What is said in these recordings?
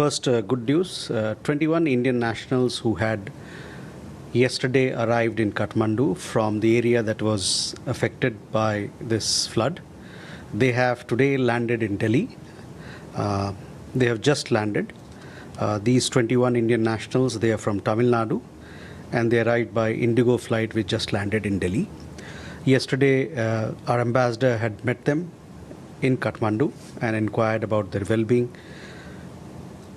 First, good news. 21 Indian nationals who had yesterday arrived in Kathmandu from the area that was affected by this flood. They have today landed in Delhi. They have just landed. These 21 Indian nationals, they are from Tamil Nadu, and they arrived by Indigo flight which just landed in Delhi. Yesterday, our ambassador had met them in Kathmandu and inquired about their well-being.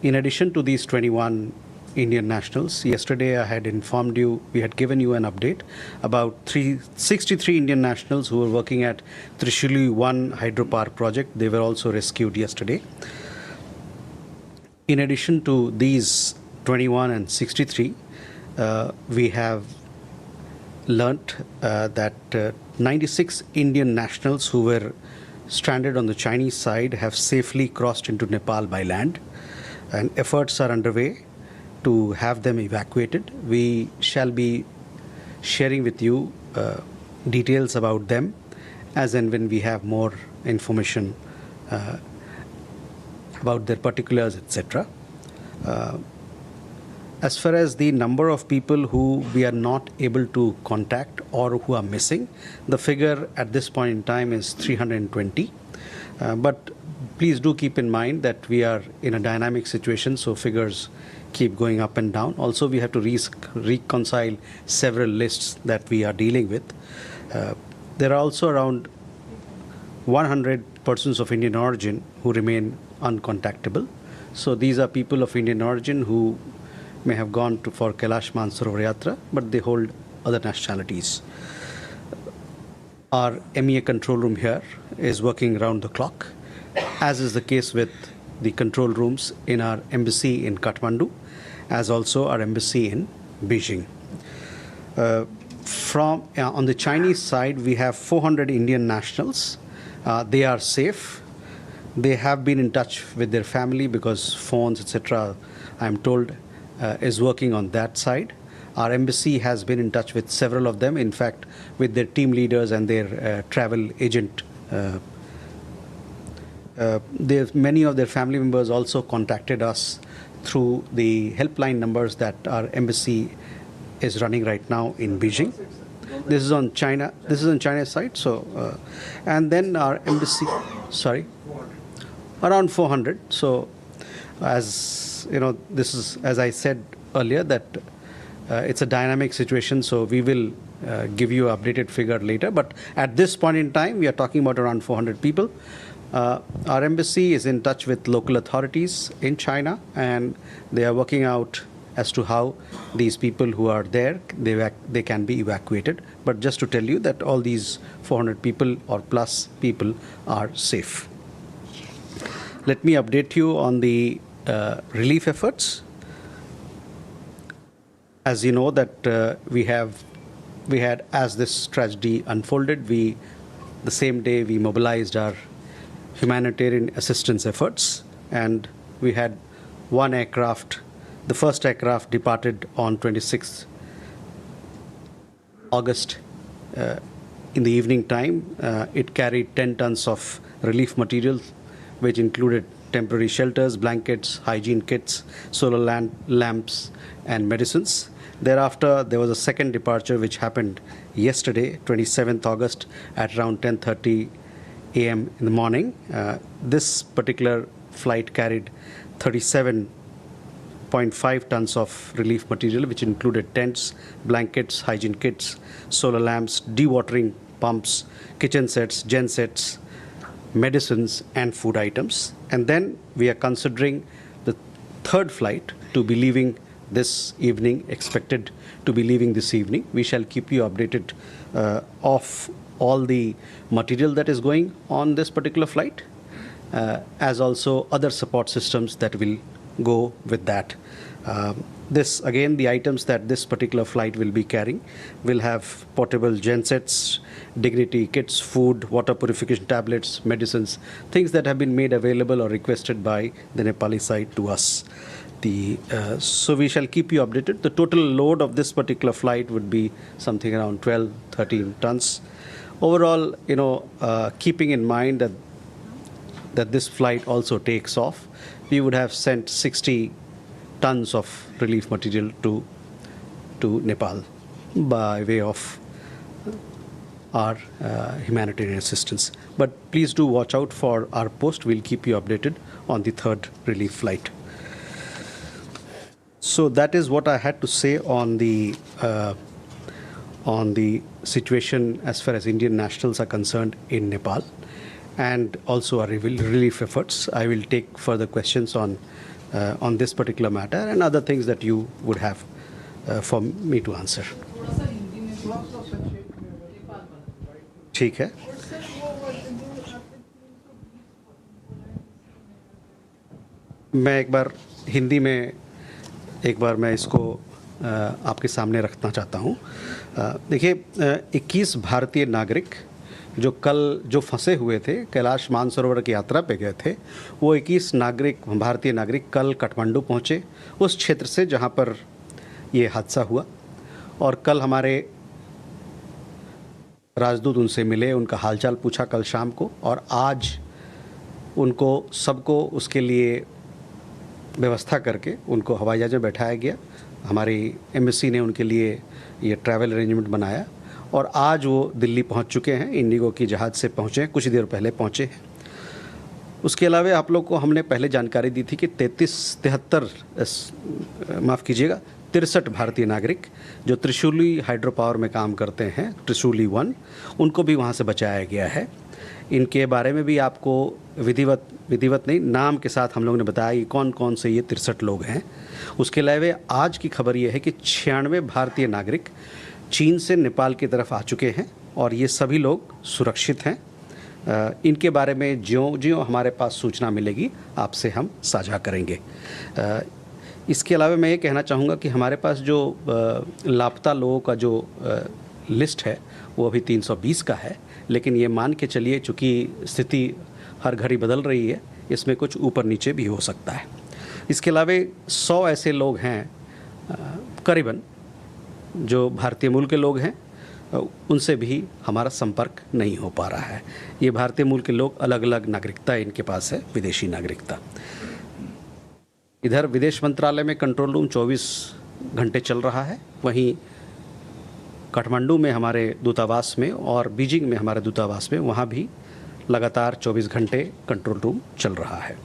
In addition to these 21 Indian nationals, yesterday I had informed you, we had given you an update about 63 Indian nationals who were working at Trishuli 1 hydropower project. They were also rescued yesterday. In addition to these 21 and 63, we have learnt that 96 Indian nationals who were stranded on the Chinese side have safely crossed into Nepal by land, and efforts are underway to have them evacuated. We shall be sharing with you details about them as and when we have more information about their particulars, etc. As far as the number of people who we are not able to contact or who are missing, the figure at this point in time is 320. But please do keep in mind that we are in a dynamic situation, so figures keep going up and down. Also, we have to reconcile several lists that we are dealing with. There are also around 100 persons of Indian origin who remain uncontactable. So these are people of Indian origin who may have gone for Kailash Mansarovar Yatra, but they hold other nationalities. Our MEA control room here is working round the clock, as is the case with the control rooms in our embassy in Kathmandu, as also our embassy in Beijing. On the Chinese side, we have 400 Indian nationals. They are safe. They have been in touch with their family because phones, etc., I'm told, is working on that side. Our embassy has been in touch with several of them, in fact, with their team leaders and their travel agent. Many of their family members also contacted us through the helpline numbers that our embassy is running right now in Beijing. This is on China. This is on China's side. So, and then our embassy, around 400. So, as you know, this is, as I said earlier, that it's a dynamic situation. So we will give you an updated figure later. But at this point in time, we are talking about around 400 people. Our embassy is in touch with local authorities in China, and they are working out as to how these people who are there, they can be evacuated. But just to tell you that all these 400 people or plus people are safe. Let me update you on the relief efforts. As you know that we had, as this tragedy unfolded, the same day we mobilized our humanitarian assistance efforts, and we had one aircraft. The first aircraft departed on 26th August in the evening time. It carried 10 tons of relief materials, which included temporary shelters, blankets, hygiene kits, solar lamps, and medicines. Thereafter, there was a second departure which happened yesterday, 27th August, at around 10:30 a.m. in the morning. This particular flight carried 37.5 tons of relief material, which included tents, blankets, hygiene kits, solar lamps, dewatering pumps, kitchen sets, gen sets, medicines, and food items. And then we are considering the third flight to be leaving this evening, expected to be leaving this evening. We shall keep you updated of all the material that is going on this particular flight, as also other support systems that will go with that. This, again, the items that this particular flight will be carrying will have portable gensets, dignity kits, food, water purification tablets, medicines, things that have been made available or requested by the Nepali side to us. So we shall keep you updated. The total load of this particular flight would be something around 12, 13 tons. Overall, keeping in mind that this flight also takes off, we would have sent 60 tons of relief material to Nepal by way of our humanitarian assistance. But please do watch out for our post. We'll keep you updated on the third relief flight. So that is what I had to say on the situation as far as Indian nationals are concerned in Nepal, and also our relief efforts. I will take further questions on this particular matter and other things that you would have for me to answer. ठीक है. मैं एक बार हिंदी में मैं इसको आपके सामने रखना चाहता हूँ. देखिए, 21 भारतीय नागरिक जो फंसे हुए थे, कैलाश मानसरोवर की यात्रा पे गए थे, वो 21 भारतीय नागरिक कल काठमांडू पहुँचे, उस क्षेत्र से जहाँ पर ये हादसा हुआ. और कल हमारे राजदूत उनसे मिले, उनका हालचाल पूछा कल शाम को, और आज उनको सबको उसके लिए व्यवस्था करके उनको हवाई जहाज़ में बैठाया गया. हमारी एम्बेसी ने उनके लिए ये ट्रैवल अरेंजमेंट बनाया और आज वो दिल्ली पहुंच चुके हैं. इंडिगो की जहाज़ से पहुंचे हैं, कुछ देर पहले पहुंचे हैं. उसके अलावा आप लोग को हमने पहले जानकारी दी थी कि 63 भारतीय नागरिक जो त्रिशूली हाइड्रो पावर में काम करते हैं, त्रिशूली 1, उनको भी वहाँ से बचाया गया है. इनके बारे में भी आपको विधिवत नहीं, नाम के साथ हम लोगों ने बताया कि कौन कौन से ये 63 लोग हैं. उसके अलावा आज की खबर ये है कि 96 भारतीय नागरिक चीन से नेपाल की तरफ आ चुके हैं और ये सभी लोग सुरक्षित हैं. इनके बारे में ज्यों हमारे पास सूचना मिलेगी आपसे हम साझा करेंगे. इसके अलावा मैं ये कहना चाहूँगा कि हमारे पास जो लापता लोगों का जो लिस्ट है वो अभी 320 का है, लेकिन ये मान के चलिए चूँकि स्थिति हर घड़ी बदल रही है, इसमें कुछ ऊपर नीचे भी हो सकता है. इसके अलावा 100 ऐसे लोग हैं करीबन जो भारतीय मूल के लोग हैं, उनसे भी हमारा संपर्क नहीं हो पा रहा है. ये भारतीय मूल के लोग, अलग अलग नागरिकता इनके पास है, विदेशी नागरिकता. इधर विदेश मंत्रालय में कंट्रोल रूम 24 घंटे चल रहा है. वहीं काठमांडू में हमारे दूतावास में और बीजिंग में हमारे दूतावास में, वहाँ भी लगातार 24 घंटे कंट्रोल रूम चल रहा है.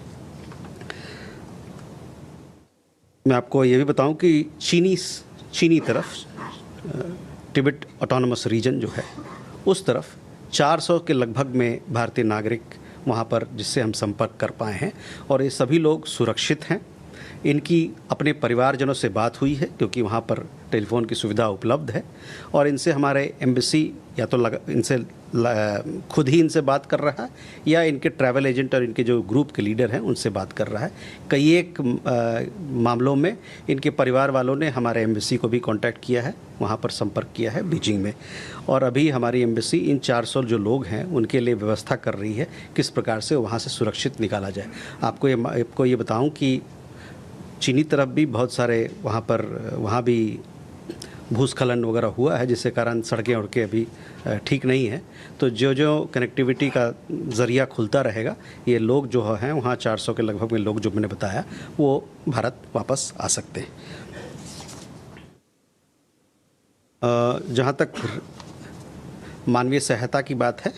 मैं आपको ये भी बताऊं कि चीनी तरफ तिब्बत ऑटोनमस रीजन जो है, उस तरफ 400 के लगभग में भारतीय नागरिक वहाँ पर जिससे हम संपर्क कर पाए हैं और ये सभी लोग सुरक्षित हैं. इनकी अपने परिवारजनों से बात हुई है क्योंकि वहाँ पर टेलीफोन की सुविधा उपलब्ध है और इनसे हमारे एम्बेसी या तो खुद ही इनसे बात कर रहा है या इनके ट्रैवल एजेंट और इनके जो ग्रुप के लीडर हैं उनसे बात कर रहा है. कई एक मामलों में इनके परिवार वालों ने हमारे एम्बेसी को भी कांटेक्ट किया है, वहाँ पर संपर्क किया है बीजिंग में. और अभी हमारी एम्बेसी इन 400 जो लोग हैं उनके लिए व्यवस्था कर रही है किस प्रकार से वहाँ से सुरक्षित निकाला जाए. आपको ये बताऊँ कि चीनी तरफ भी बहुत सारे वहाँ भी भूस्खलन वगैरह हुआ है, जिसके कारण सड़कें उड़कें अभी ठीक नहीं है. तो जो कनेक्टिविटी का ज़रिया खुलता रहेगा, ये लोग जो हैं वहाँ 400 के लगभग में लोग जो मैंने बताया वो भारत वापस आ सकते हैं. जहाँ तक मानवीय सहायता की बात है,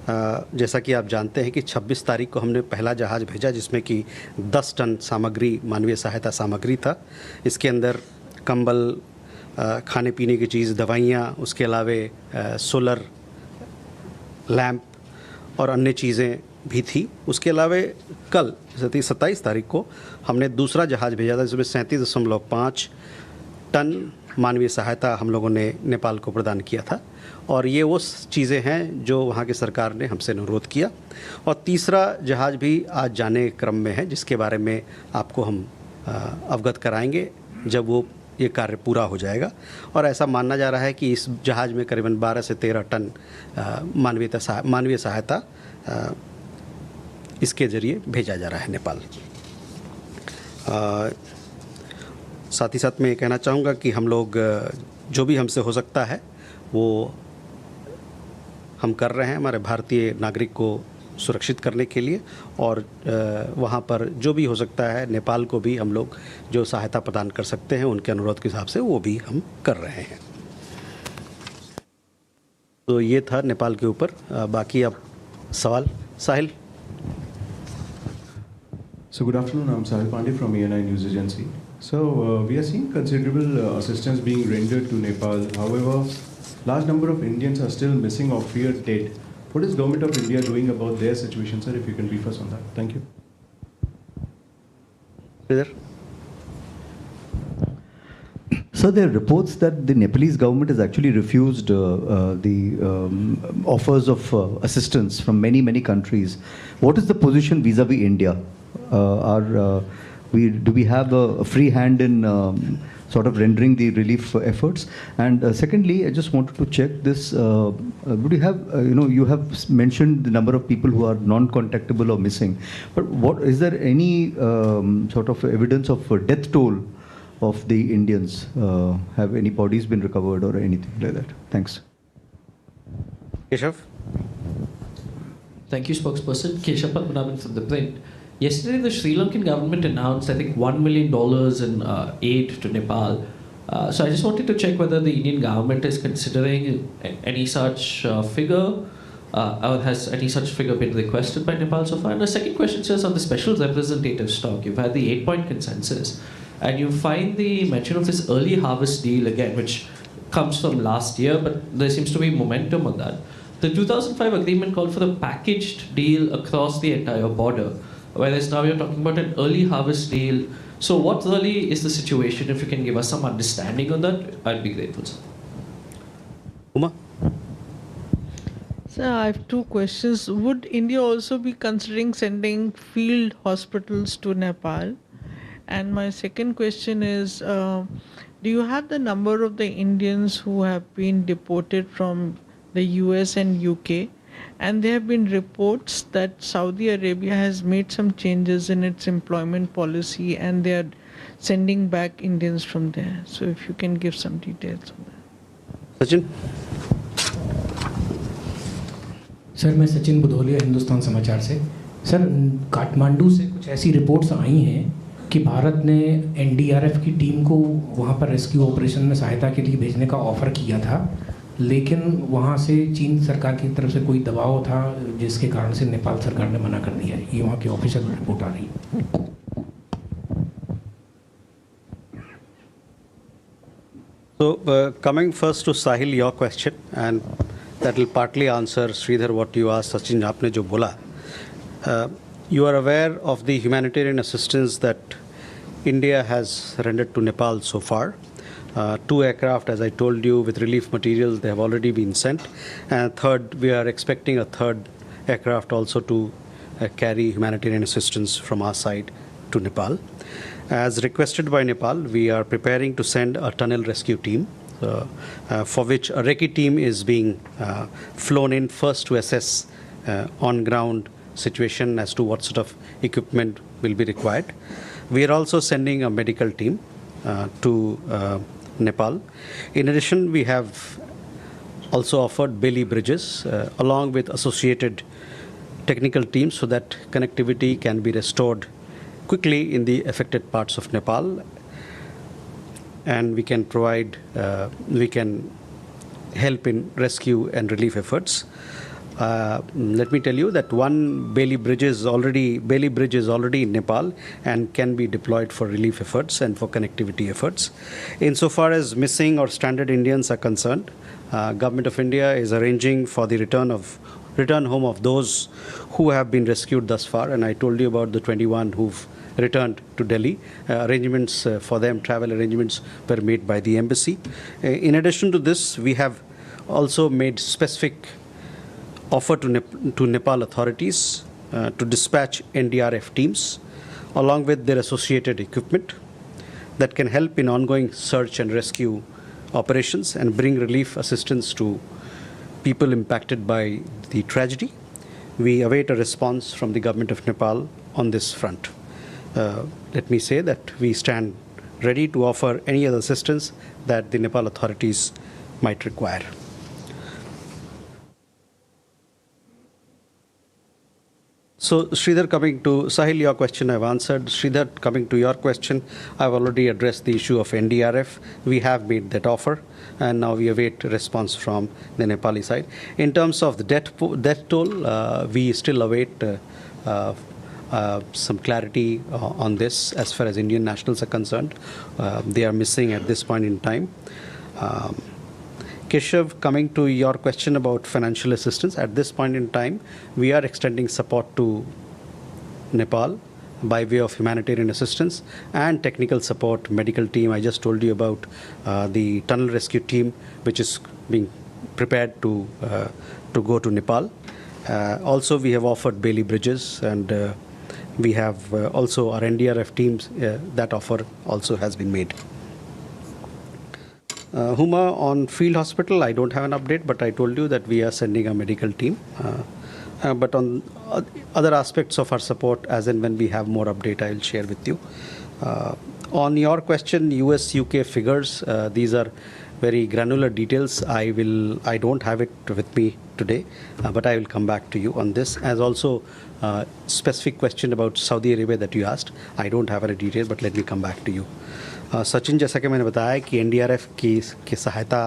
जैसा कि आप जानते हैं कि 26 तारीख को हमने पहला जहाज़ भेजा जिसमें कि 10 टन सामग्री, मानवीय सहायता सामग्री था. इसके अंदर कंबल, खाने पीने की चीज़, दवाइयाँ, उसके अलावे सोलर लैंप और अन्य चीज़ें भी थी. उसके अलावा कल 27 तारीख को हमने दूसरा जहाज़ भेजा था जिसमें 37.5 टन मानवीय सहायता हम लोगों ने नेपाल को प्रदान किया था. और ये वो चीज़ें हैं जो वहाँ की सरकार ने हमसे अनुरोध किया. और तीसरा जहाज़ भी आज जाने क्रम में है, जिसके बारे में आपको हम अवगत कराएंगे जब वो ये कार्य पूरा हो जाएगा. और ऐसा मानना जा रहा है कि इस जहाज़ में करीबन 12 से 13 टन मानवीय सहायता इसके ज़रिए भेजा जा रहा है नेपाल. साथ ही साथ मैं ये कहना चाहूँगा कि हम लोग जो भी हमसे हो सकता है वो हम कर रहे हैं. हमारे भारतीय नागरिक को सुरक्षित करने के लिए, और वहाँ पर जो भी हो सकता है नेपाल को भी हम लोग जो सहायता प्रदान कर सकते हैं उनके अनुरोध के हिसाब से वो भी हम कर रहे हैं। तो ये था नेपाल के ऊपर। बाकी अब सवाल साहिल। So good afternoon, I'm Sahil Pandey from MEA News Agency. So we are seeing considerable assistance being rendered to Nepal. However, large number of Indians are still missing or feared dead. What is Government of India doing about their situation, sir? If you can brief us on that. Thank you. Sridhar? So there are reports that the Nepalese government has actually refused the offers of assistance from many countries. What is the position vis-a-vis India? Do we have a free hand in sort of rendering the relief efforts? And secondly, I just wanted to check this. Would you have, you have mentioned the number of people who are non-contactable or missing, but what is there any sort of evidence of death toll of the Indians? Have any bodies been recovered or anything like that? Thanks. Keshav? Thank you, spokesperson. Keshav Padmanabhan from The Print. Yesterday, the Sri Lankan government announced, I think, $1 million in aid to Nepal. So I just wanted to check whether the Indian government is considering any such figure, or has any such figure been requested by Nepal so far? And the second question is on the special representative stock. You've had the 8-point consensus, and you find the mention of this early harvest deal again, which comes from last year, but there seems to be momentum on that. The 2005 agreement called for a packaged deal across the entire border, whereas now you're talking about an early harvest deal. So what really is the situation? If you can give us some understanding on that, I'd be grateful, sir. Uma? Sir, I have two questions. Would India also be considering sending field hospitals to Nepal? And my second question is, do you have the number of the Indians who have been deported from the US and UK? And there have been reports that Saudi Arabia has made some changes in its employment policy and they are sending back Indians from there. So if you can give some details on that. Sachin? Sir, मैं सचिन बुधोलिया, हिंदुस्तान समाचार से। Sir, Kathmandu से कुछ ऐसी reports आई हैं कि भारत ने NDRF की टीम को वहाँ पर रेस्क्यू ऑपरेशन में सहायता के लिए भेजने का ऑफ़र किया था, लेकिन वहाँ से चीन सरकार की तरफ से कोई दबाव था जिसके कारण से नेपाल सरकार ने मना कर दिया है। ये वहाँ की ऑफिशियल रिपोर्ट आ रही है। So coming first to Sahil, your question, and that will partly answer Sridhar what you asked. Sachin, आपने जो बोला, you are aware of the humanitarian assistance that India has rendered to Nepal so far. 2 aircraft, as I told you, with relief materials, they have already been sent. And third, we are expecting a third aircraft also to carry humanitarian assistance from our side to Nepal. As requested by Nepal, we are preparing to send a tunnel rescue team, for which a recce team is being flown in first to assess on-ground situation as to what sort of equipment will be required. We are also sending a medical team to Nepal. In addition, we have also offered Bailey bridges along with associated technical teams so that connectivity can be restored quickly in the affected parts of Nepal, and we can provide, we can help in rescue and relief efforts. Let me tell you that one Bailey bridge is already in Nepal and can be deployed for relief efforts and for connectivity efforts. Insofar as missing or stranded Indians are concerned, Government of India is arranging for the return home of those who have been rescued thus far, and I told you about the 21 who've returned to Delhi. Arrangements for them, travel arrangements were made by the embassy. In addition to this, we have also made specific offer to Nepal authorities to dispatch NDRF teams along with their associated equipment that can help in ongoing search and rescue operations and bring relief assistance to people impacted by the tragedy. We await a response from the government of Nepal on this front. Let me say that we stand ready to offer any other assistance that the Nepal authorities might require. So, Sridhar, coming to Sahil, your question I've answered. Sridhar, coming to your question, I've already addressed the issue of NDRF. We have made that offer, and now we await response from the Nepali side. In terms of the death toll, we still await some clarity on this as far as Indian nationals are concerned. They are missing at this point in time. Keshav, coming to your question about financial assistance, at this point in time, we are extending support to Nepal by way of humanitarian assistance and technical support, medical team. I just told you about the tunnel rescue team, which is being prepared to go to Nepal. Also, we have offered Bailey bridges, and we have also our NDRF teams. That offer also has been made. Huma, on field hospital, I don't have an update, but I told you that we are sending a medical team. But on other aspects of our support, as and when we have more update, I'll share with you. On your question, US-UK figures, these are very granular details. I don't have it with me today, but I will come back to you on this. As also specific question about Saudi Arabia that you asked, I don't have any detail, but let me come back to you. Sachin, जैसा कि मैंने बताया कि NDRF की सहायता,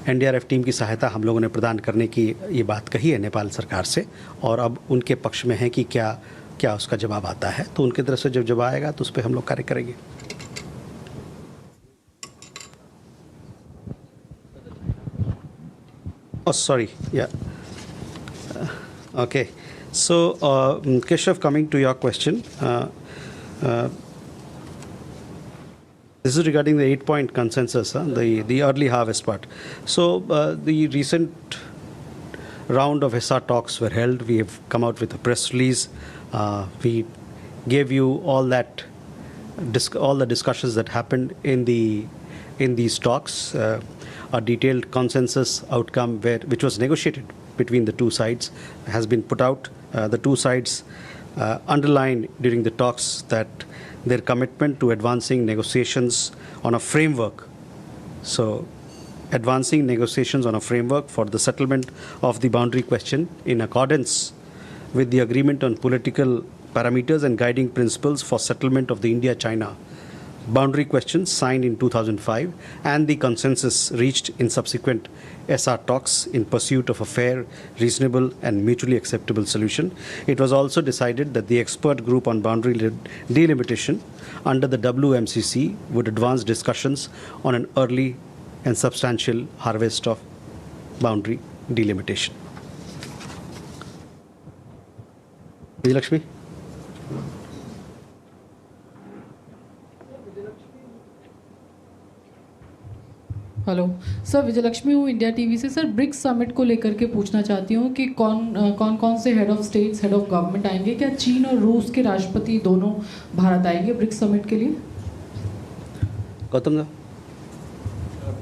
NDRF team की सहायता हम लोगों ने प्रदान करने की ये बात कही है नेपाल सरकार से, और अब उनके पक्ष में है कि क्या उसका जवाब आता है, तो उनकी तरफ से जब जवाब आएगा तो उस पर हम लोग कार्य करेंगे. Oh, sorry. Yeah. Okay. So, Keshav, coming to your question. This is regarding the 8-point consensus, the early harvest part. So the recent round of SR talks were held. We have come out with a press release. We gave you all the discussions that happened in these talks. A detailed consensus outcome which was negotiated between the two sides has been put out. The two sides underlined during the talks that their commitment to advancing negotiations on a framework. So, advancing negotiations on a framework for the settlement of the boundary question in accordance with the agreement on political parameters and guiding principles for settlement of the India-China boundary questions signed in 2005, and the consensus reached in subsequent SR talks in pursuit of a fair, reasonable and mutually acceptable solution. It was also decided that the expert group on boundary delimitation under the WMCC would advance discussions on an early and substantial harvest of boundary delimitation. Vijayalakshmi? Hello sir, Vijayalakshmi हूँ India TV से. Sir, BRICS summit को लेकर के पूछना चाहती हूँ कि कौन से head of states, head of government आएंगे? क्या चीन और रूस के राष्ट्रपति दोनों भारत आएंगे ब्रिक्स समिट के लिए? Gautam,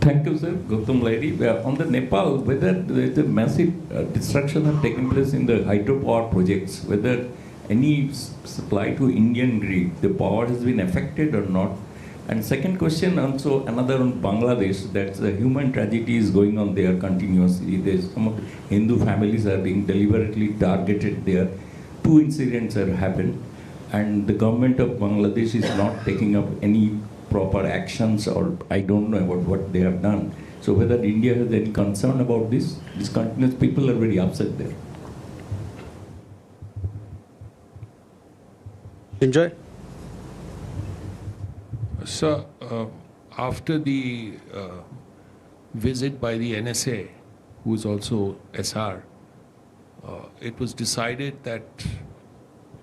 Thank you, sir. Gautam Lairi. On the Nepal, whether the massive destruction have taken place in the hydropower projects, whether any supply to Indian grid, the power has been affected or not? And second question, also another on Bangladesh, that the human tragedy is going on there continuously. There's some of the Hindu families are being deliberately targeted there. 2 incidents have happened, and the government of Bangladesh is not taking up any proper actions, or I don't know about what they have done. So whether India has any concern about this continuous, people are very upset there. Enjoy. Sir, after the visit by the NSA, who is also SR, it was decided that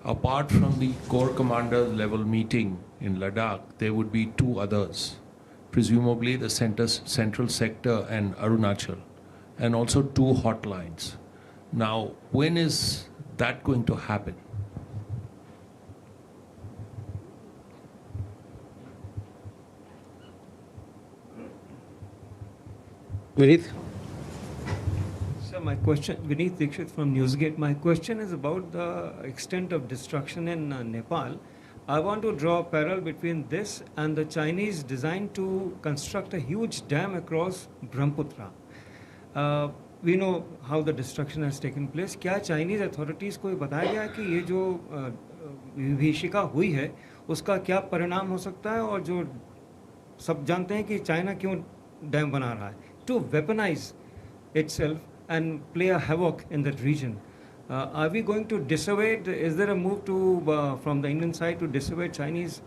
apart from the Corps Commanders level meeting in Ladakh, there would be 2 others, presumably the central sector and Arunachal, and also 2 hotlines. Now, when is that going to happen? Vineet? Sir, my question, Vineet Dikshit from Newsgate. My question is about the extent of destruction in Nepal. I want to draw a parallel between this and the Chinese design to construct a huge dam across Brahmaputra. we know how the destruction has taken place. क्या Chinese authorities को ये बताया गया कि ये जो विभीषिका हुई है उसका क्या परिणाम हो सकता है, और जो सब जानते हैं कि चाइना क्यों डैम बना रहा है, to weaponize itself and play a havoc in that region. Are we going to dissuade? Is there a move to from the Indian side to dissuade Chinese,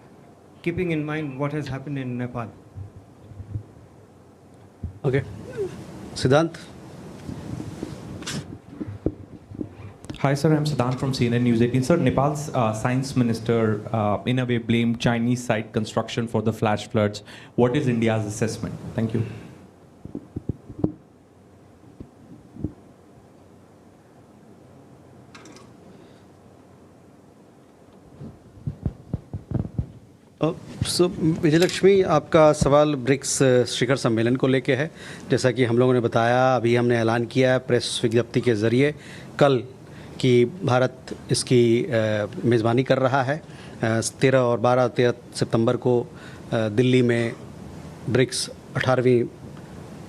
keeping in mind what has happened in Nepal? Okay, Siddhant. Hi, sir. I'm Siddhant from CNN News 18. Sir, Nepal's science minister, in a way, blamed Chinese site construction for the flash floods. What is India's assessment? Thank you. सो विजयलक्ष्मी, आपका सवाल BRICS शिखर सम्मेलन को लेके है। जैसा कि हम लोगों ने बताया, अभी हमने ऐलान किया है प्रेस विज्ञप्ति के ज़रिए कल कि भारत इसकी मेज़बानी कर रहा है। 13 और 13 सितंबर को दिल्ली में ब्रिक्स 18वीं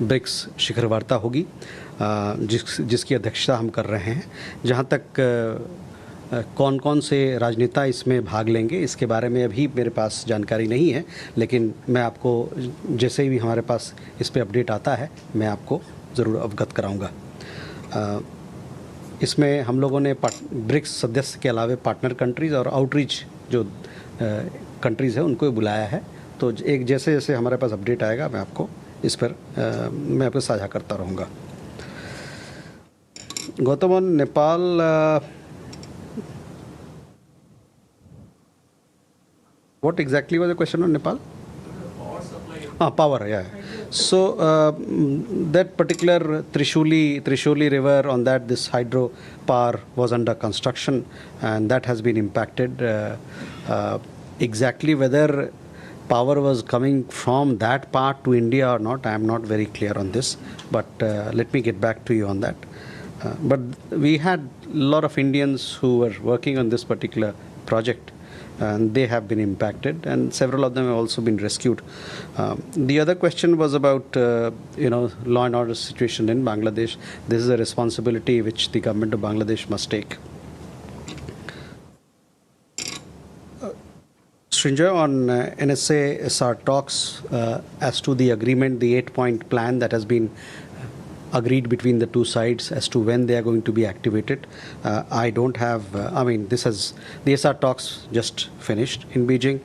ब्रिक्स शिखर वार्ता होगी, जिसकी अध्यक्षता हम कर रहे हैं। जहाँ तक कौन कौन से राजनेता इसमें भाग लेंगे इसके बारे में अभी मेरे पास जानकारी नहीं है, लेकिन मैं आपको जैसे ही हमारे पास इस पे अपडेट आता है मैं आपको ज़रूर अवगत कराऊंगा। इसमें हम लोगों ने ब्रिक्स सदस्य के अलावा पार्टनर कंट्रीज़ और आउटरीच जो कंट्रीज़ है उनको बुलाया है। तो एक जैसे जैसे हमारे पास अपडेट आएगा मैं आपको इस पर मैं आपको साझा करता रहूँगा। Gautam, Nepal, what exactly was the question on Nepal? Power supply. Power, yeah. So that particular Trishuli river, on that this hydro power was under construction, and that has been impacted. Exactly whether power was coming from that part to India or not, I am not very clear on this, but let me get back to you on that. But we had a lot of Indians who were working on this particular project, and they have been impacted, and several of them have also been rescued. The other question was about law and order situation in Bangladesh. This is a responsibility which the government of Bangladesh must take. Srinjoy, on NSA SR talks as to the agreement, the 8-point plan that has been agreed between the two sides as to when they are going to be activated. I don't have, the SR talks just finished in Beijing.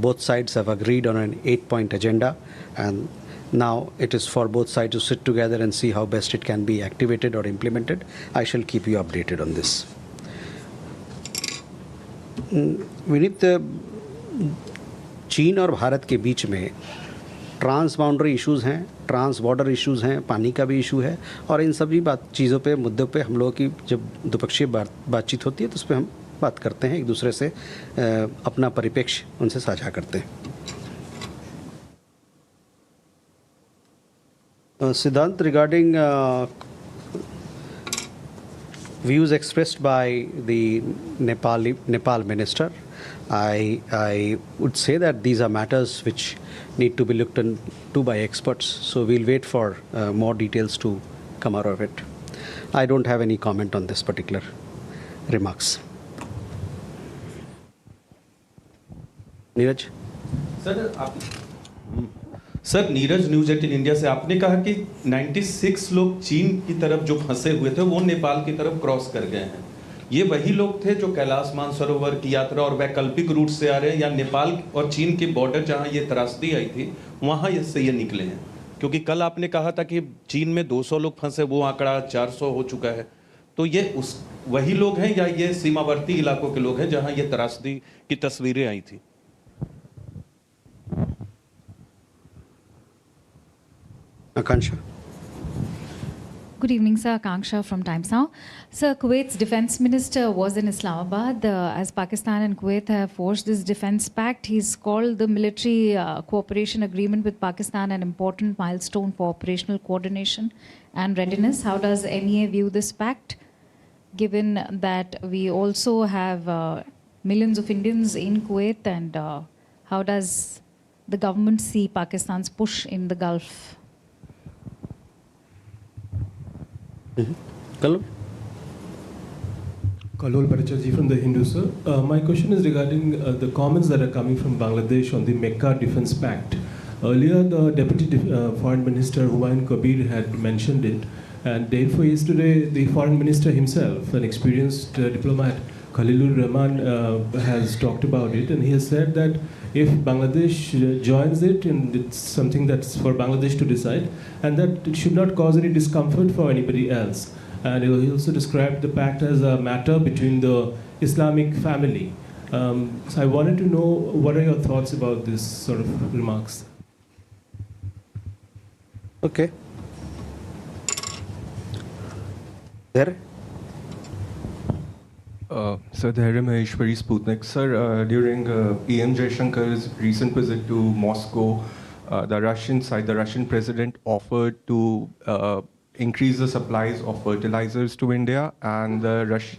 Both sides have agreed on an 8-point agenda, and now it is for both sides to sit together and see how best it can be activated or implemented. I shall keep you updated on this. Vineet, चीन और भारत के बीच में trans boundary issues हैं, trans border issues हैं, पानी का भी issue है, और इन सभी चीज़ों पे, मुद्दों पे हम लोगों की जब द्विपक्षीय बातचीत होती है तो उस पर हम बात करते हैं, एक दूसरे से अपना परिप्रेक्ष्य उनसे साझा करते हैं। Siddhant, regarding views expressed by the Nepal minister, I would say that these are matters which need to be looked into by experts. So we'll wait for more details to come out of it. I don't have any comment on this particular remarks. Neeraj? Sir, Neeraj news 18 India से आपने कहा कि 96 लोग चीन की तरफ जो फंसे हुए थे वो नेपाल की तरफ क्रॉस कर गए हैं। ये वही लोग थे जो कैलाश मानसरोवर की यात्रा और वैकल्पिक रूट से आ रहे हैं, या नेपाल और चीन की बॉर्डर जहां ये त्रासदी आई थी वहां से ये निकले हैं? क्योंकि कल आपने कहा था कि चीन में 200 लोग फंसे, वो आंकड़ा 400 हो चुका है। तो ये वही लोग हैं या ये सीमावर्ती इलाकों के लोग हैं जहां ये त्रासदी की तस्वीरें आई थी? Akansha. Good evening, sir. Akanksha from Times Now. Sir, Kuwait's defense minister was in Islamabad as Pakistan and Kuwait have forged this defense pact. He's called the military cooperation agreement with Pakistan an important milestone for operational coordination and readiness. How does MEA view this pact, given that we also have millions of Indians in Kuwait, and how does the government see Pakistan's push in the Gulf? Kallu? Kalol Paricharji from The Hindu, sir. My question is regarding the comments that are coming from Bangladesh on the MEA Defense Pact. Earlier, the Deputy Foreign Minister Humayun Kabir had mentioned it, and day before yesterday, the Foreign Minister himself, an experienced diplomat, Khalilur Rahman, has talked about it, and he has said that if Bangladesh joins it, and it's something that's for Bangladesh to decide, and that it should not cause any discomfort for anybody else. And he also described the pact as a matter between the Islamic family. So I wanted to know, what are your thoughts about this sort of remarks? Okay. There? Sir, Dhairya Maheshwari, Sputnik. Sir, during EM Jaishankar's recent visit to Moscow, the Russian side, the Russian president offered to increase the supplies of fertilizers to India, and the Russian